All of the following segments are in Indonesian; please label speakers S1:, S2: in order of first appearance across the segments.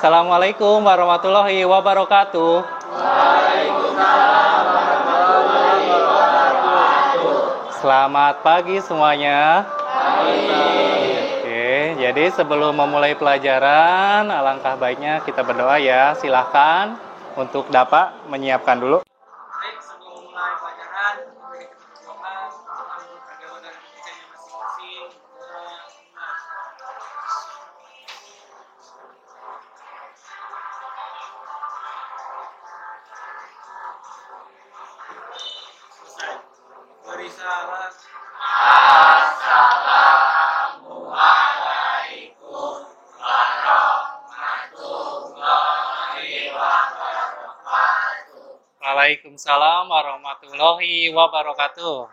S1: Assalamualaikum warahmatullahi wabarakatuh.
S2: Waalaikumsalam warahmatullahi wabarakatuh.
S1: Selamat pagi semuanya.
S2: Pagi.
S1: Oke, jadi sebelum memulai pelajaran, alangkah baiknya kita berdoa ya. Silahkan untuk dapat menyiapkan dulu.
S3: Baik, sebelum mulai pelajaran, mari kita berdoa menurut agama dan kepercayaan masing-masing. Selesai. Beri salam.
S1: Waalaikumsalam warahmatullahi wabarakatuh.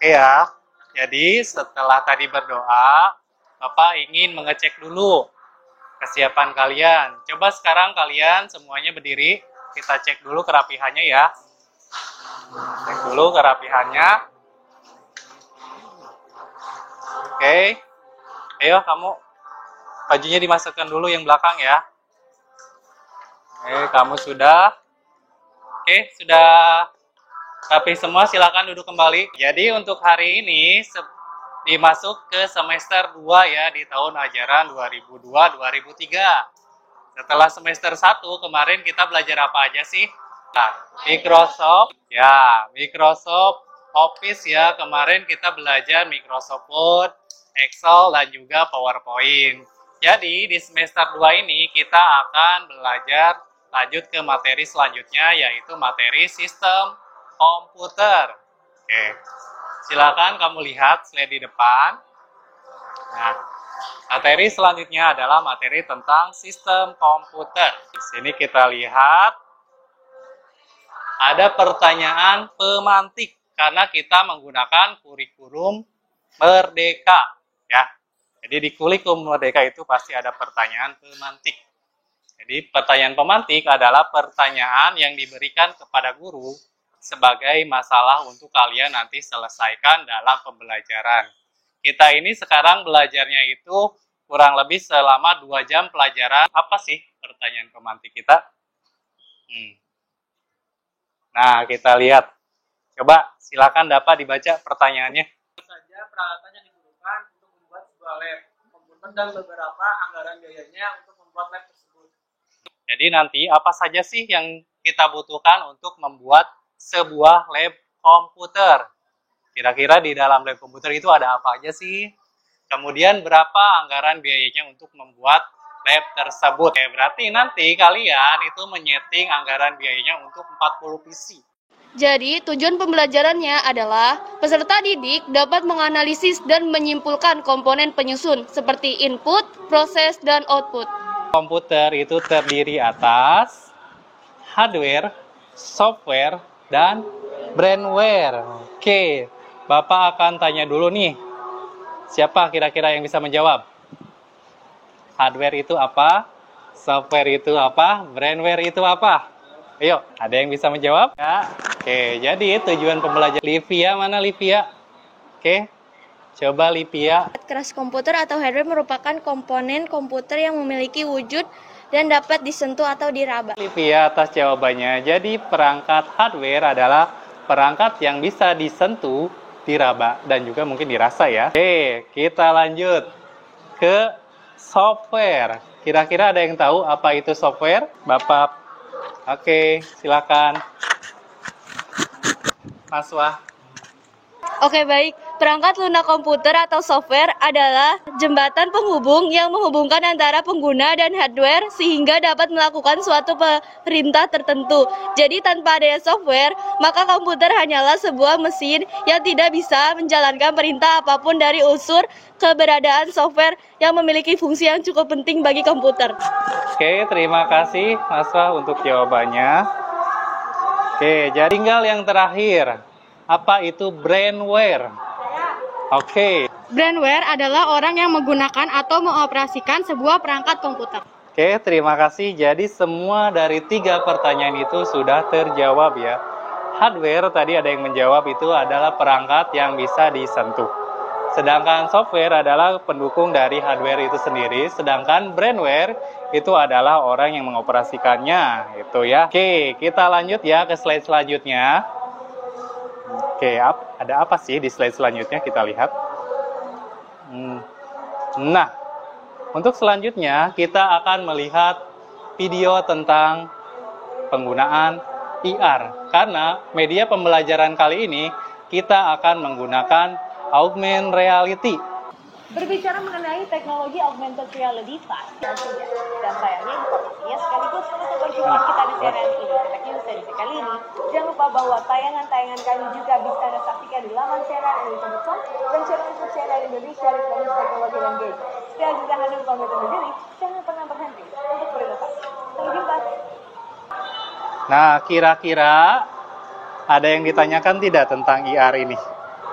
S1: Iya, jadi setelah tadi berdoa, Bapak ingin mengecek dulu kesiapan kalian. Coba sekarang kalian semuanya berdiri, kita cek dulu kerapihannya ya. Cek dulu kerapihannya. Oke, ayo kamu, bajunya dimasukkan dulu yang belakang ya. Oke, kamu sudah. Oke, sudah rapi semua, silakan duduk kembali. Jadi untuk hari ini dimasuk ke semester 2 ya di tahun ajaran 2002-2003. Setelah semester 1 kemarin kita belajar apa aja sih? Nah, Microsoft Office ya. Kemarin kita belajar Microsoft Word, Excel dan juga PowerPoint. Jadi di semester 2 ini kita akan belajar lanjut ke materi selanjutnya, yaitu materi sistem komputer. Oke, silakan kamu lihat slide di depan. Nah, materi selanjutnya adalah materi tentang sistem komputer. Di sini kita lihat ada pertanyaan pemantik karena kita menggunakan kurikulum Merdeka, ya. Jadi di kurikulum Merdeka itu pasti ada pertanyaan pemantik. Jadi pertanyaan pemantik adalah pertanyaan yang diberikan kepada guru sebagai masalah untuk kalian nanti selesaikan dalam pembelajaran. Kita ini sekarang belajarnya itu kurang lebih selama 2 jam pelajaran. Apa sih pertanyaan pemantik kita? Nah, kita lihat. Coba silakan dapat dibaca pertanyaannya.
S3: Saja peralatan yang dibutuhkan untuk membuat sebuah lab komputer dan beberapa anggaran biayanya untuk membuat lab tersebut.
S1: Jadi nanti apa saja sih yang kita butuhkan untuk membuat sebuah lab komputer? Kira-kira di dalam lab komputer itu ada apa aja sih? Kemudian berapa anggaran biayanya untuk membuat lab tersebut? Berarti nanti kalian itu menyeting anggaran biayanya untuk 40 PC.
S4: Jadi, tujuan pembelajarannya adalah peserta didik dapat menganalisis dan menyimpulkan komponen penyusun seperti input, proses, dan output.
S1: Komputer itu terdiri atas hardware, software, dan brainware. Oke, Bapak akan tanya dulu nih. Siapa kira-kira yang bisa menjawab? Hardware itu apa? Software itu apa? Brainware itu apa? Ayo, ada yang bisa menjawab? Ya. Oke, jadi tujuan pembelajaran. Livia, mana Livia? Oke, coba Livia.
S5: Keras komputer atau hardware merupakan komponen komputer yang memiliki wujud dan dapat disentuh atau diraba.
S1: Livia atas jawabannya. Jadi perangkat hardware adalah perangkat yang bisa disentuh, diraba, dan juga mungkin dirasa ya. Oke, kita lanjut ke software. Kira-kira ada yang tahu apa itu software? Bapak. Oke, silakan. Mas Wah.
S5: Oke, baik. Perangkat lunak komputer atau software adalah jembatan penghubung yang menghubungkan antara pengguna dan hardware sehingga dapat melakukan suatu perintah tertentu. Jadi tanpa adanya software, maka komputer hanyalah sebuah mesin yang tidak bisa menjalankan perintah apapun dari unsur keberadaan software yang memiliki fungsi yang cukup penting bagi komputer.
S1: Oke, terima kasih Mas Wah untuk jawabannya. Oke, jadi tinggal yang terakhir. Apa itu brainware? Oke.
S5: Brainware adalah orang yang menggunakan atau mengoperasikan sebuah perangkat komputer.
S1: Oke, terima kasih. Jadi semua dari 3 pertanyaan itu sudah terjawab ya. Hardware tadi ada yang menjawab itu adalah perangkat yang bisa disentuh. Sedangkan software adalah pendukung dari hardware itu sendiri, sedangkan brandware itu adalah orang yang mengoperasikannya, itu ya. Oke, kita lanjut ya ke slide selanjutnya. Oke, ada apa sih di slide selanjutnya? Kita lihat. Nah, untuk selanjutnya kita akan melihat video tentang penggunaan IR. Karena media pembelajaran kali ini kita akan menggunakan augmented reality.
S5: Berbicara mengenai teknologi augmented reality pasti saja. Dan sayangnya informasinya sekaligus menutup perjumpaan kita di CNN Indonesia News edisi kali ini. Jangan lupa bahwa tayangan-tayangan kami juga bisa Anda saksikan di laman cnnindonesia.com dan channel YouTube CNN Indonesia di Planet Teknologi dan Gadget. Sekali lagi jangan lupa untuk diri, jangan pernah berhenti untuk berinovasi. Sampai jumpa.
S1: Nah, kira-kira ada yang ditanyakan tidak tentang IR ini?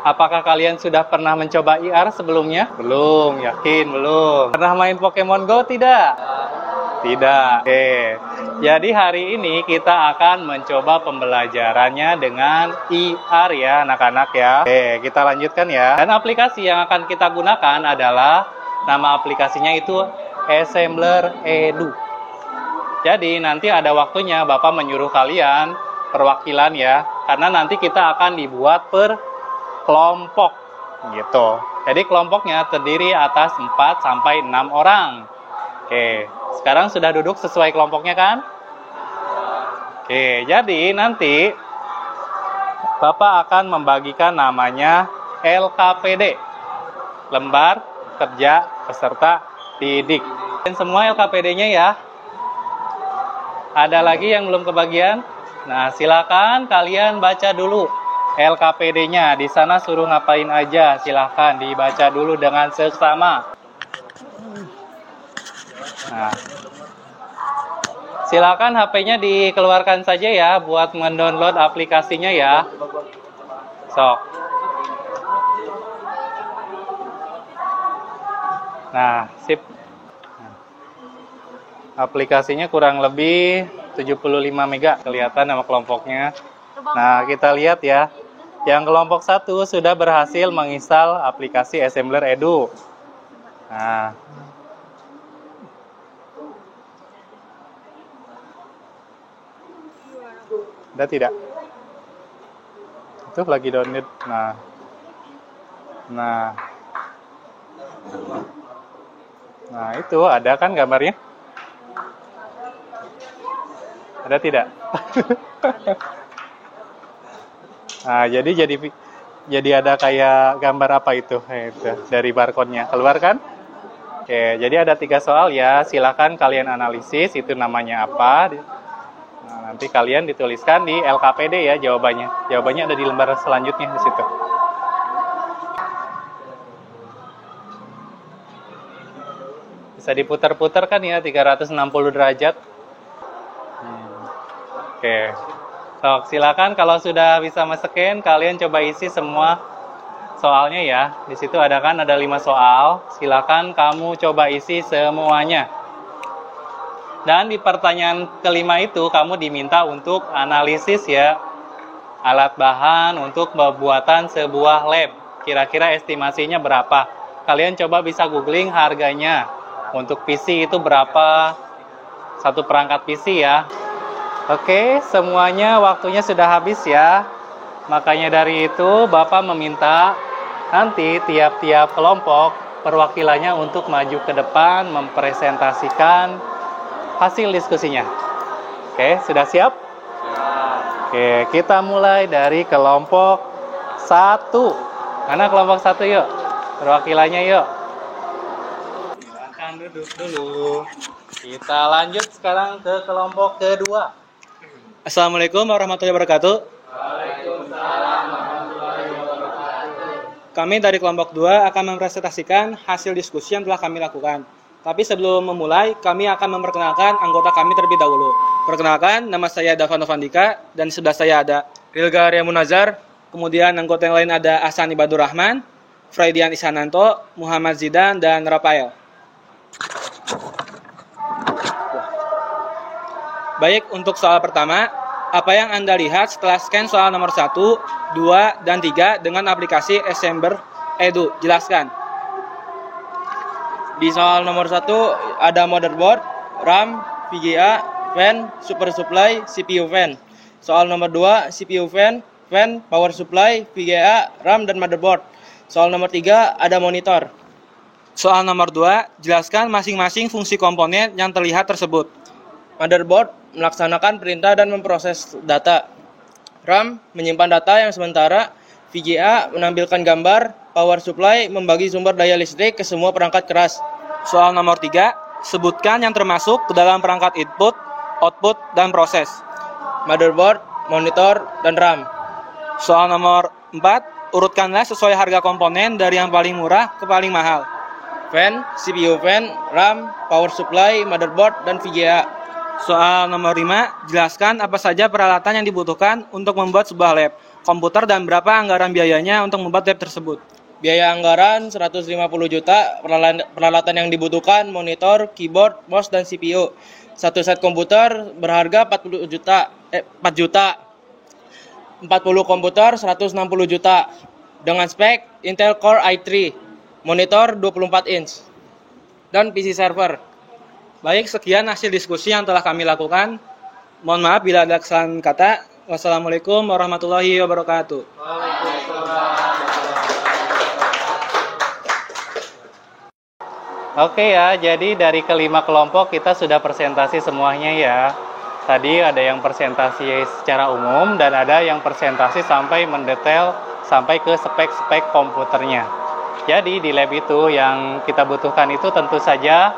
S1: Apakah kalian sudah pernah mencoba IR sebelumnya? Belum, yakin belum. Pernah main Pokemon Go tidak? Tidak. Oke. Jadi hari ini kita akan mencoba pembelajarannya dengan IR ya anak-anak ya. Oke, kita lanjutkan ya. Dan aplikasi yang akan kita gunakan adalah, nama aplikasinya itu Assembler Edu. Jadi nanti ada waktunya Bapak menyuruh kalian perwakilan ya. Karena nanti kita akan dibuat per kelompok gitu. Jadi kelompoknya terdiri atas 4 sampai 6 orang. Oke, sekarang sudah duduk sesuai kelompoknya kan? Oke, jadi nanti Bapak akan membagikan namanya LKPD. Lembar Kerja Peserta Didik. Dan semua LKPD-nya ya. Ada lagi yang belum kebagian? Nah, silakan kalian baca dulu LKPD-nya. Di sana suruh ngapain aja, silahkan dibaca dulu dengan seksama. Nah, silakan HP-nya dikeluarkan saja ya buat mendownload aplikasinya ya. Sok. Nah, sip. Aplikasinya kurang lebih 75 mega kelihatan nama kelompoknya. Nah, kita lihat ya. Yang kelompok 1 sudah berhasil menginstal aplikasi Assembler Edu. Nah. Ada tidak? Itu lagi download. Nah, itu ada kan gambarnya? Ada tidak? Nah, jadi ada kayak gambar apa itu? Itu dari barcode-nya. Keluar kan? Oke, jadi ada 3 soal ya. Silakan kalian analisis itu namanya apa. Nah, nanti kalian dituliskan di LKPD ya jawabannya. Jawabannya ada di lembar selanjutnya di situ. Bisa diputar-putar kan ya 360 derajat. Oke. So, silakan kalau sudah bisa men-scan, kalian coba isi semua soalnya ya. Di situ ada 5 soal. Silakan kamu coba isi semuanya. Dan di pertanyaan kelima itu kamu diminta untuk analisis ya. Alat bahan untuk pembuatan sebuah lab. Kira-kira estimasinya berapa? Kalian coba bisa googling harganya. Untuk PC itu berapa? Satu perangkat PC ya. Oke, semuanya waktunya sudah habis ya. Makanya dari itu Bapak meminta nanti tiap-tiap kelompok perwakilannya untuk maju ke depan mempresentasikan hasil diskusinya. Oke, sudah siap? Oke, kita mulai dari kelompok 1. Mana kelompok 1 yuk? Perwakilannya yuk. Silakan duduk dulu. Kita lanjut sekarang ke kelompok kedua.
S3: Assalamualaikum warahmatullahi wabarakatuh.
S2: Waalaikumsalam warahmatullahi wabarakatuh.
S3: Kami dari kelompok 2 akan mempresentasikan hasil diskusi yang telah kami lakukan. Tapi sebelum memulai, kami akan memperkenalkan anggota kami terlebih dahulu. Perkenalkan, nama saya Davan Novandika, dan sebelah saya ada Rilga Arya Munazar, kemudian anggota yang lain ada Ahsan Ibadur Rahman, Fraidian Isananto, Muhammad Zidan, dan Rafael. Baik, untuk soal pertama, apa yang Anda lihat setelah scan soal nomor 1, 2, dan 3 dengan aplikasi Assembler Edu, jelaskan.
S6: Di soal nomor 1 ada motherboard, RAM, VGA, fan, super supply, CPU fan. Soal nomor 2 CPU fan, power supply, VGA, RAM, dan motherboard. Soal nomor 3 ada monitor.
S3: Soal nomor 2, jelaskan masing-masing fungsi komponen yang terlihat tersebut.
S6: Motherboard melaksanakan perintah dan memproses data. RAM menyimpan data yang sementara. VGA menampilkan gambar. Power supply membagi sumber daya listrik ke semua perangkat keras.
S3: Soal nomor 3, sebutkan yang termasuk ke dalam perangkat input, output, dan proses.
S6: Motherboard, monitor, dan RAM.
S3: Soal nomor 4, urutkanlah sesuai harga komponen dari yang paling murah ke paling mahal.
S6: Fan, CPU fan, RAM, power supply, motherboard, dan VGA.
S3: Soal nomor 5, jelaskan apa saja peralatan yang dibutuhkan untuk membuat sebuah lab komputer dan berapa anggaran biayanya untuk membuat lab tersebut.
S6: Biaya anggaran 150 juta, peralatan yang dibutuhkan monitor, keyboard, mouse, dan CPU. Satu set komputer berharga 4 juta. 40 komputer 160 juta. Dengan spek Intel Core i3, monitor 24 inch, dan PC server.
S3: Baik, sekian hasil diskusi yang telah kami lakukan. Mohon maaf bila ada kesalahan kata. Wassalamualaikum warahmatullahi wabarakatuh.
S1: Oke ya, jadi dari kelima kelompok kita sudah presentasi semuanya ya. Tadi ada yang presentasi secara umum dan ada yang presentasi sampai mendetail sampai ke spek-spek komputernya. Jadi di lab itu yang kita butuhkan itu tentu saja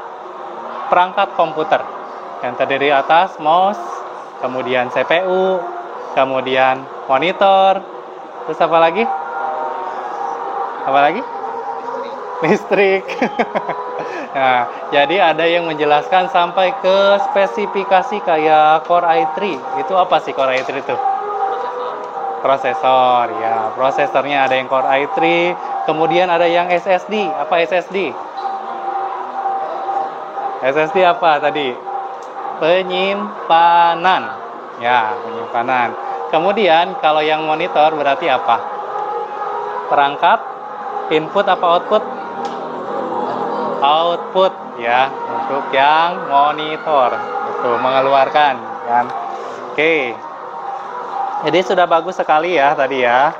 S1: perangkat komputer yang terdiri atas mouse, kemudian CPU, kemudian monitor, terus apa lagi? Apa lagi? Listrik. Nah, jadi ada yang menjelaskan sampai ke spesifikasi kayak Core i3. Itu apa sih Core i3 itu? Prosesor, ya. Prosesornya ada yang Core i3, kemudian ada yang SSD. Apa SSD? SSD apa tadi? Penyimpanan. Ya, penyimpanan. Kemudian kalau yang monitor berarti apa? Perangkat, input apa output? Output ya, untuk yang monitor itu mengeluarkan kan. Oke. Jadi sudah bagus sekali ya tadi ya.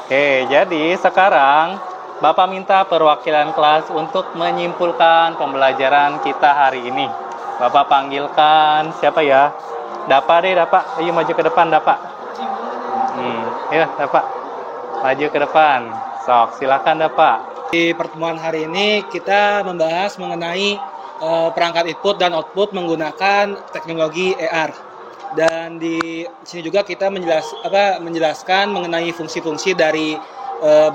S1: Oke, jadi sekarang Bapak minta perwakilan kelas untuk menyimpulkan pembelajaran kita hari ini. Bapak panggilkan siapa ya? Dapa deh, Dapa. Ayo maju ke depan, Dapa. Ya, Dapa. Maju ke depan. Sok, silakan Dapa.
S3: Di pertemuan hari ini kita membahas mengenai perangkat input dan output menggunakan teknologi AR. Dan di sini juga kita menjelaskan mengenai fungsi-fungsi dari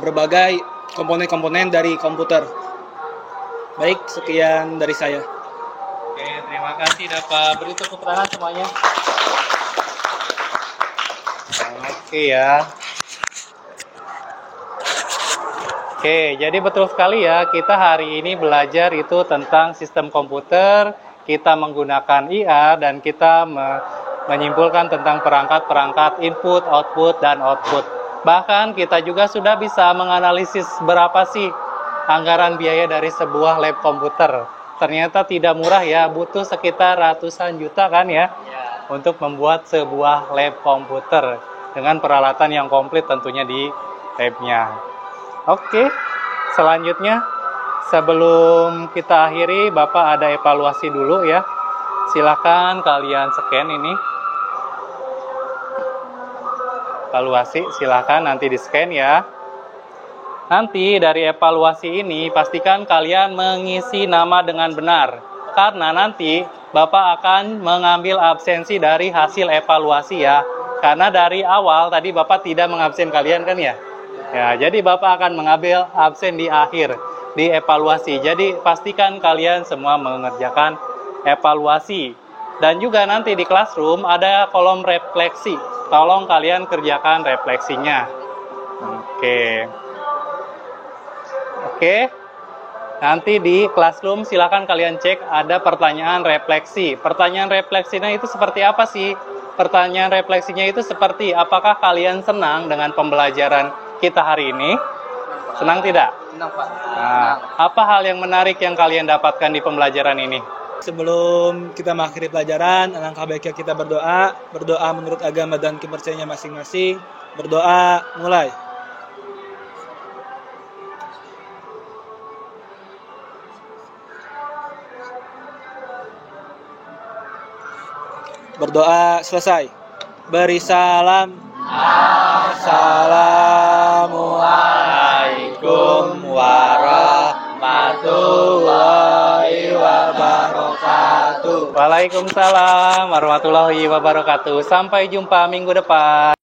S3: berbagai komponen-komponen dari komputer. Baik, sekian dari saya.
S1: Oke, terima kasih Dapa. Beri tepuk tangan semuanya. Oke ya. Oke, jadi betul sekali ya, kita hari ini belajar itu tentang sistem komputer, kita menggunakan IR, dan kita menyimpulkan tentang perangkat-perangkat input, output, dan output. Bahkan kita juga sudah bisa menganalisis berapa sih anggaran biaya dari sebuah lab komputer. Ternyata tidak murah ya, butuh sekitar ratusan juta kan ya, untuk membuat sebuah lab komputer dengan peralatan yang komplit tentunya di labnya. Oke, selanjutnya sebelum kita akhiri, Bapak ada evaluasi dulu ya. Silakan kalian scan ini. Evaluasi, silakan nanti di scan ya. Nanti dari evaluasi ini pastikan kalian mengisi nama dengan benar. Karena nanti Bapak akan mengambil absensi dari hasil evaluasi ya. Karena dari awal tadi Bapak tidak mengabsen kalian kan ya? Ya, jadi Bapak akan mengambil absen di akhir, di evaluasi. Jadi pastikan kalian semua mengerjakan evaluasi. Dan juga nanti di classroom ada kolom refleksi. Tolong kalian kerjakan refleksinya. Oke. Nanti di classroom silakan kalian cek ada pertanyaan refleksi. Pertanyaan refleksinya itu seperti apa sih? Pertanyaan refleksinya itu seperti apakah kalian senang dengan pembelajaran kita hari ini? Senang tidak?
S3: Senang, Pak.
S1: Nah, apa hal yang menarik yang kalian dapatkan di pembelajaran ini?
S3: Sebelum kita mengakhiri pelajaran, alangkah baiknya kita berdoa menurut agama dan kepercayaannya masing-masing. Berdoa, mulai. Berdoa selesai. Beri salam. Assalamualaikum warahmatullahi wabarakatuh.
S1: Waalaikumsalam warahmatullahi wabarakatuh. Sampai jumpa minggu depan.